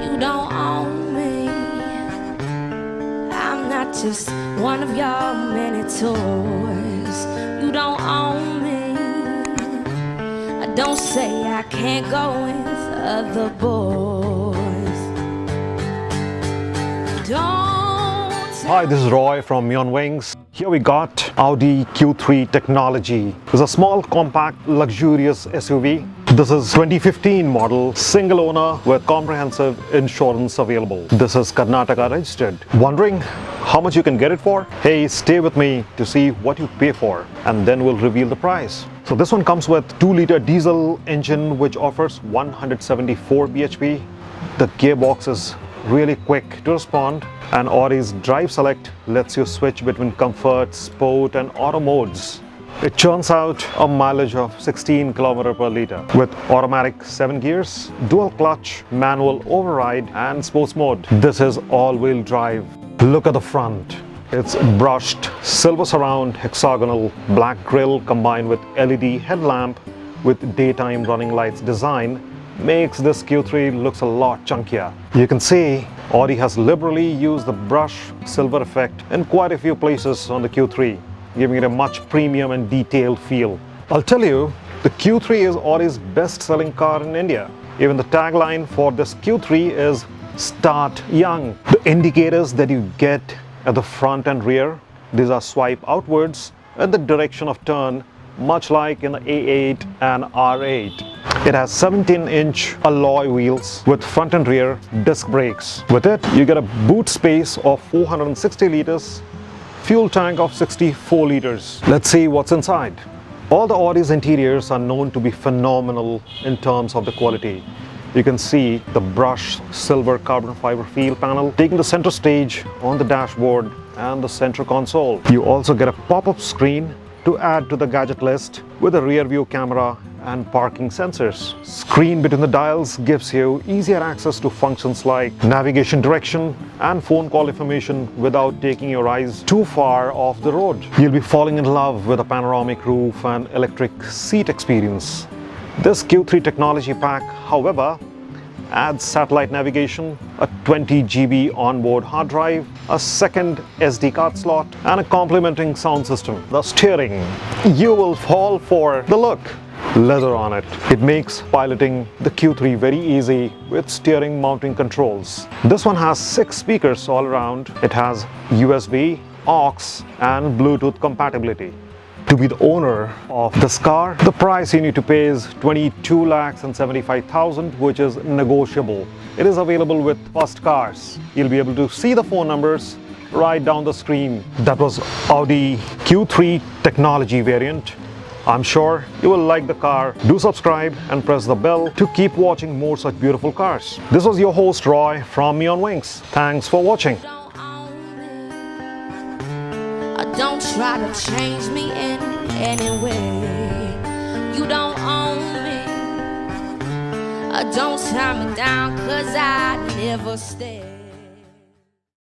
You don't own me. I'm not just one of your many toys. You don't own me. Don't say I can't go with other boys. Don't. Hi, this is Roy from MeOnWings. Here we got Audi Q3 technology. It's a small, compact, luxurious SUV. This is 2015 model, single owner with comprehensive insurance available. This is Karnataka registered. Wondering how much you can get it for? Hey, stay with me to see what you pay for, and then we'll reveal the price. So this one comes with 2-liter diesel engine which offers 174 bhp. The gearbox is really quick to respond, and Audi's Drive Select lets you switch between comfort, sport and auto modes. It churns out a mileage of 16 km per liter with automatic 7 gears, dual clutch, manual override and sports mode. This is all-wheel drive. Look at the front. It's brushed silver surround, hexagonal black grille combined with LED headlamp with daytime running lights design makes this Q3 looks a lot chunkier. You can see Audi has liberally used the brush silver effect in quite a few places on the Q3, giving it a much premium and detailed feel. I'll tell you, the Q3 is Audi's best-selling car in India. Even the tagline for this Q3 is "Start Young." The indicators that you get at the front and rear, these are swipe outwards in the direction of turn, much like in the A8 and R8. It has 17-inch alloy wheels with front and rear disc brakes. With it, you get a boot space of 460 liters, fuel tank of 64 liters. Let's see what's inside. All the Audi's interiors are known to be phenomenal in terms of the quality. You can see the brushed silver carbon fiber feel panel taking the center stage on the dashboard and the center console. You also get a pop-up screen to add to the gadget list with a rear view camera and parking sensors. Screen between the dials gives you easier access to functions like navigation direction and phone call information without taking your eyes too far off the road. You'll be falling in love with a panoramic roof and electric seat experience. This Q3 technology pack, however, adds satellite navigation, a 20 GB onboard hard drive, a second SD card slot, and a complementing sound system. The steering, you will fall for the look. Leather on it. It makes piloting the Q3 very easy with steering mounting controls. This one has 6 speakers all around. It has USB, aux, and Bluetooth compatibility. To be the owner of this car, the price you need to pay is 22,75,000, which is negotiable. It is available with First Cars. You'll be able to see the phone numbers right down the screen. That was Audi Q3 technology variant. I'm sure you will like the car. Do subscribe and press the bell to keep watching more such beautiful cars. This was your host Roy from MeOnWings. Thanks for watching. Don't try to change me in any way. You don't own me. Don't tie me down, 'cause I never stay.